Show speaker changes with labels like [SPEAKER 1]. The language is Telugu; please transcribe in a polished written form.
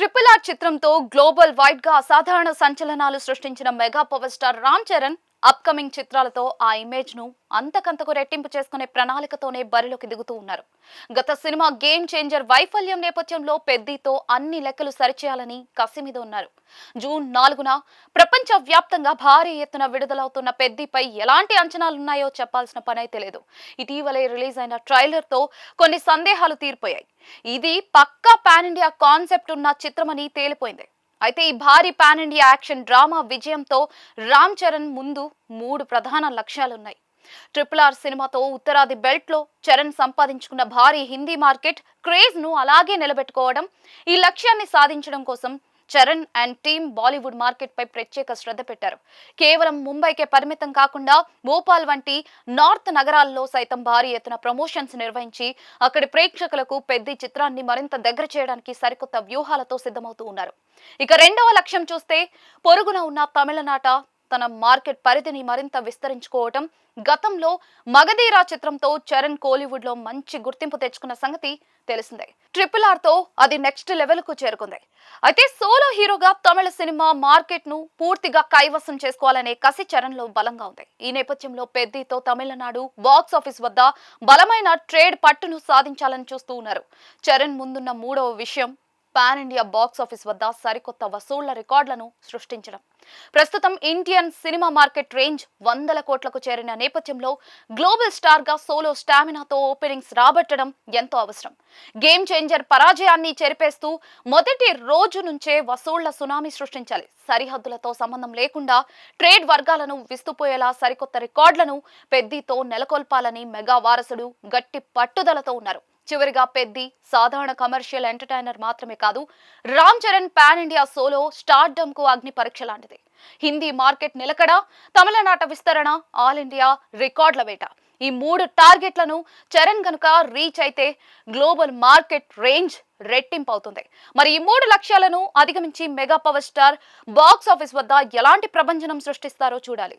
[SPEAKER 1] ట్రిపుల్ ఆర్ చిత్రంతో గ్లోబల్ వైడ్ గా అసాధారణ సంచలనాలు సృష్టించిన mega power star Ram Charan upcoming చిత్రాలతో ఆ ఇమేజ్ ను అంతకంతకు రెట్టింపు చేసుకునే ప్రణాళికతోనే బరిలోకి దిగుతూ ఉన్నారు. గత సినిమా గేమ్ చేంజర్ వైఫల్యం నేపథ్యంలో పెద్దితో అన్ని లెక్కలు సరిచేయాలని కసి మీద ఉన్నారు. జూన్ 4న ప్రపంచ వ్యాప్తంగా భారీ ఎత్తున విడుదలవుతున్న పెద్దిపై ఎలాంటి అంచనాలున్నాయో చెప్పాల్సిన పనైతే లేదు. ఇటీవలే రిలీజ్ అయిన ట్రైలర్ తో కొన్ని సందేహాలు తీరిపోయాయి. ఇది పక్కా పాన్ ఇండియా కాన్సెప్ట్ ఉన్న చిత్రమని తేలిపోయింది. అయితే ఈ భారీ పాన్ ఇండియా యాక్షన్ డ్రామా విజయంతో రామ్ చరణ్ ముందు 3 ప్రధాన లక్ష్యాలున్నాయి. ట్రిపుల్ ఆర్ సినిమాతో ఉత్తరాది బెల్ట్ లో చరణ్ సంపాదించుకున్న భారీ హిందీ మార్కెట్ క్రేజ్ ను అలాగే నిలబెట్టుకోవడం, ఈ లక్ష్యాన్ని సాధించడం కోసం Charan and team Bollywood market పై ప్రత్యేక శ్రద్ధ పెట్టారు. కేవలం ముంబైకే పరిమితం కాకుండా భోపాల్ వంటి నార్త్ నగరాల్లో సైతం భారీ ఎత్తున ప్రమోషన్స్ నిర్వహించి అక్కడి ప్రేక్షకులకు పెద్ద చిత్రాన్ని మరింత దగ్గర చేయడానికి సరికొత్త వ్యూహాలతో సిద్ధమవుతూ ఉన్నారు. ఇక రెండవ లక్ష్యం చూస్తే పొరుగున ఉన్న తమిళనాట తన మార్కెట్ పరిధిని మరింత విస్తరించుకోవటం. గతంలో మగధీరా చిత్రంతో చరణ్ కోలీవుడ్ లో మంచి గుర్తింపు తెచ్చుకున్న సంగతి తెలిసిందే. ట్రిపుల్ ఆర్ తో అది నెక్స్ట్ లెవెల్ కు చేరుకుంది. అయితే సోలో హీరోగా తమిళ సినిమా మార్కెట్ ను పూర్తిగా కైవసం చేసుకోవాలనే కసి చరణ్ లో బలంగా ఉంది. ఈ నేపథ్యంలో పెద్దితో తమిళనాడు బాక్స్ ఆఫీస్ వద్ద బలమైన ట్రేడ్ పట్టును సాధించాలని చూస్తూ ఉన్నారు. చరణ్ ముందున్న మూడవ విషయం పాన్ ఇండియా బాక్స్ ఆఫీస్ వద్ద సరికొత్త వసూళ్ల రికార్డులను సృష్టించడం. ప్రస్తుతం ఇండియన్ సినిమా మార్కెట్ రేంజ్ 100 కోట్లకు చేరిన నేపథ్యంలో గ్లోబల్ స్టార్ గా సోలో స్టామినాతో ఓపెనింగ్స్ రాబట్టడం ఎంతో అవసరం. గేమ్ చేంజర్ పరాజయాన్ని చెరిపేస్తూ మొదటి రోజు నుంచే వసూళ్ల సునామీ సృష్టించాలి. సరిహద్దులతో సంబంధం లేకుండా ట్రేడ్ వర్గాలను విస్తుపోయేలా సరికొత్త రికార్డులను పెద్దితో నెలకొల్పాలని మెగా వారసుడు గట్టి పట్టుదలతో ఉన్నారు. చివరిగా పెద్ది సాధారణ కమర్షియల్ ఎంటర్టైనర్ మాత్రమే కాదు, Ram Charan pan India solo stardom కు అగ్ని పరీక్ష లాంటిది. హిందీ మార్కెట్ నిలకడ, తమిళనాట విస్తరణ, ఆల్ ఇండియా రికార్డుల వేట, ఈ 3 టార్గెట్లను చరణ్ గనుక రీచ్ అయితే గ్లోబల్ మార్కెట్ రేంజ్ రెట్టింపు అవుతుంది. మరి ఈ 3 లక్ష్యాలను అధిగమించి mega power star box office వద్ద ఎలాంటి ప్రభంజనం సృష్టిస్తారో చూడాలి.